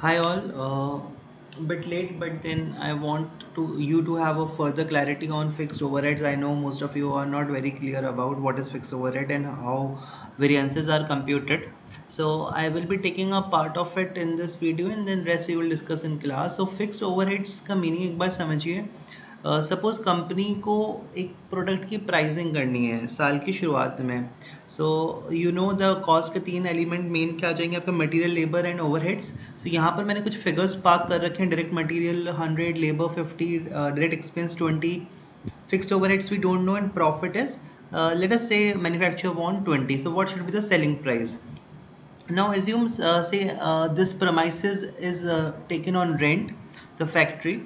Hi all, bit late, but then I want to you to have a further clarity on fixed overheads. I know most of you are not very clear about what is fixed overhead and how variances are computed. So I will be taking a part of it in this video, and then rest we will discuss in class. So fixed overheads का meaning एक बार समझिए। Suppose company को एक product की pricing करनी है साल की शुरुआत में। So you know the cost के तीन एलिमेंट मेन क्या आ जाएंगे आपका, material, labour and overheads. So यहाँ पर मैंने कुछ फिगर्स पार्क कर रखे हैं। Direct material 100, labour 50, direct expense 20, fixed overheads we don't know, and profit is let us say manufacture want 20. So what should be the selling price? Now assume say this premises is taken on rent, the factory.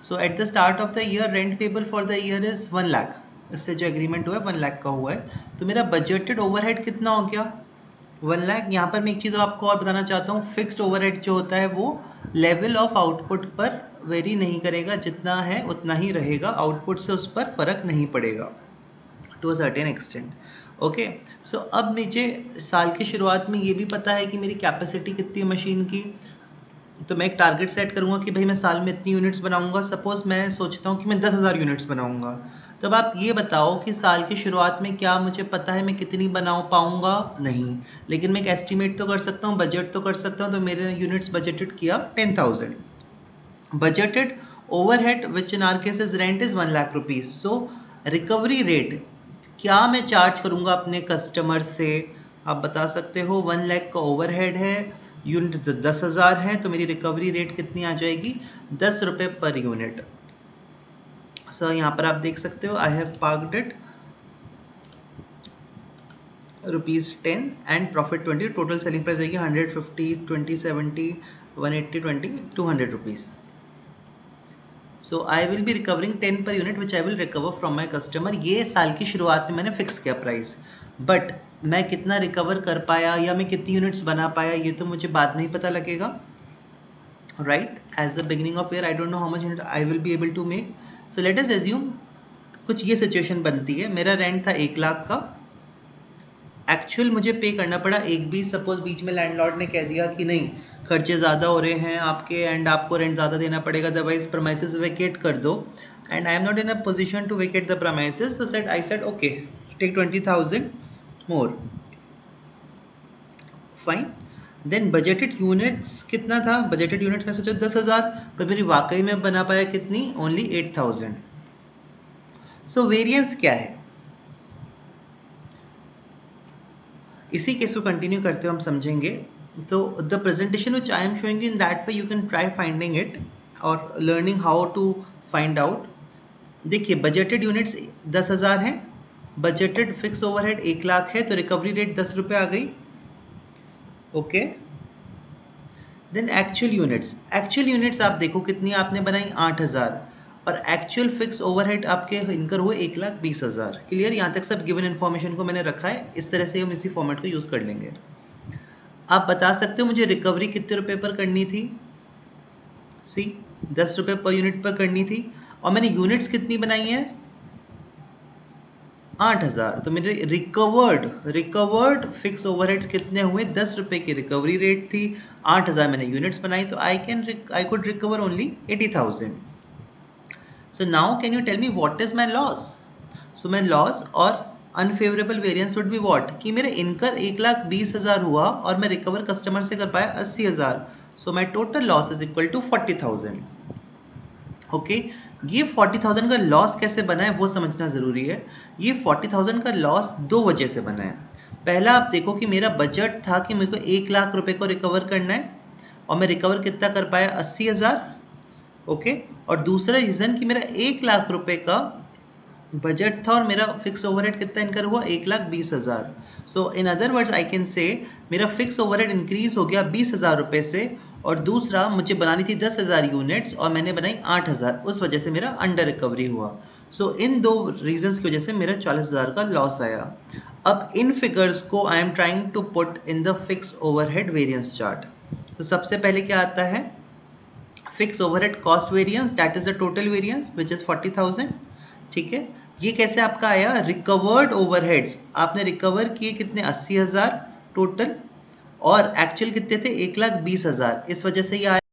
So at the start of the year rent payable for the year is 1 lakh। इससे जो agreement हुआ है 1 लाख का हुआ है। तो मेरा budgeted overhead कितना हो गया? 1 लाख। यहाँ पर मैं एक चीज़ आपको और बताना चाहता हूँ, फिक्स्ड ओवरहेड जो होता है वो लेवल ऑफ आउटपुट पर वेरी नहीं करेगा, जितना है उतना ही रहेगा, आउटपुट से उस पर फर्क नहीं पड़ेगा to a certain extent. Okay, so अब मुझे साल की शुरुआत में ये भी पता है कि मेरी कैपेसिटी कितनी है मशीन की। तो मैं एक टारगेट सेट करूँगा कि भाई मैं साल में इतनी यूनिट्स बनाऊँगा। सपोज़ मैं सोचता हूँ कि मैं 10,000 यूनिट्स बनाऊँगा। तो अब आप ये बताओ कि साल की शुरुआत में क्या मुझे पता है मैं कितनी बना पाऊँगा? नहीं। लेकिन मैं एक एस्टिमेट तो कर सकता हूँ, बजट तो कर सकता हूँ। तो मेरे यूनिट्स बजटेड किया 10,000। Budgeted overhead which in are case is rent is 1 lakh rupees. So recovery rate क्या मैं चार्ज करूँगा अपने कस्टमर से? आप बता सकते हो 1 लाख का ओवरहेड है, यूनिट 10,000 है, तो मेरी रिकवरी रेट कितनी आ जाएगी? 10 रुपये पर यूनिट। सो यहाँ पर आप देख सकते हो I have parked it ₹10 and profit 20। Total selling price आएगी 150, 20, 70, 180, 20, ₹200। So I will be recovering 10 per unit which I will recover from my customer. ये साल की शुरुआत में मैंने फिक्स किया प्राइस, बट मैं कितना रिकवर कर पाया या मैं कितनी यूनिट्स बना पाया ये तो मुझे बाद में ही पता लगेगा, right? As the beginning of year I don't know how much unit I will be able to make. So let us assume कुछ ये सिचुएशन बनती है, मेरा रेंट था 1 लाख का, एक्चुअल मुझे पे करना पड़ा 1 20। सपोज बीच में लैंडलॉर्ड ने कह दिया कि नहीं खर्चे ज़्यादा हो रहे हैं आपके एंड आपको रेंट ज़्यादा देना पड़ेगा, अदरवाइज प्रमाइसेस वेकेट कर दो। And I am not in a position to vacate the premises, so set I said okay take 20,000 more, fine. Then budgeted units कितना था? बजटेड यूनिट्स में सोचा 10,000, पर मेरी वाकई में बना पाया कितनी? ओनली 8,000। सो वेरियंस क्या है? इसी केस को कंटिन्यू करते हुए हम समझेंगे। तो the presentation which I am showing you in that way you can try finding it और learning how to find out. देखिए बजटेड यूनिट्स 10,000 हैं, बजटेड फिक्स ओवरहेड 1 लाख है, तो रिकवरी रेट 10 रुपये आ गई। ओके, देन एक्चुअल यूनिट्स आप देखो कितनी आपने बनाई? 8,000। और एक्चुअल फिक्स ओवरहेड आपके इनकर हुए 1,20,000। क्लियर? यहाँ तक सब गिवन इन्फॉर्मेशन को मैंने रखा है, इस तरह से हम इसी फॉर्मेट को यूज़ कर लेंगे। आप बता सकते हो मुझे रिकवरी कितने रुपए पर करनी थी? सी 10 रुपये पर यूनिट पर करनी थी, और मैंने यूनिट्स कितनी बनाई है? 8,000। तो मेरे रिकवर्ड फिक्स ओवरहेड्स कितने हुए? 10 रुपये की रिकवरी रेट थी, 8,000 मैंने यूनिट्स बनाई, तो I could recover only 80,000। So now can you tell me what is my loss? So my loss और unfavourable variance would be what, कि मेरे इनकर 1,20,000 हुआ और मैं रिकवर कस्टमर से कर पाया 80,000। So my total loss is equal to 40,000। Okay, ये 40,000 का लॉस कैसे बना है वो समझना ज़रूरी है। ये 40,000 का लॉस दो वजह से बना है। पहला आप देखो कि मेरा बजट था कि मेरे को 1 लाख रुपए को रिकवर करना है, और मैं रिकवर कितना कर पाया? 80,000। ओके, और दूसरा रीज़न कि मेरा 1 लाख रुपए का बजट था और मेरा फिक्स ओवरहेड कितना इनकर हुआ? 1,20,000। So in other words I can say मेरा फिक्स ओवरहेड इंक्रीज हो गया 20,000 रुपये से, और दूसरा मुझे बनानी थी 10,000 यूनिट्स और मैंने बनाई 8,000, उस वजह से मेरा अंडर रिकवरी हुआ। सो इन दो रीजंस की वजह से मेरा 40,000 का लॉस आया। अब इन फिगर्स को I am trying to put in the fix overhead variance chart. तो सबसे पहले क्या आता है? Fix overhead cost variance, that is the total variance which is 40,000। ठीक है, ये कैसे आपका आया? रिकवर्ड ओवरहेड्स आपने रिकवर किए कितने? 80,000 टोटल, और एक्चुअल कितने थे, 1,20,000, इस वजह से ये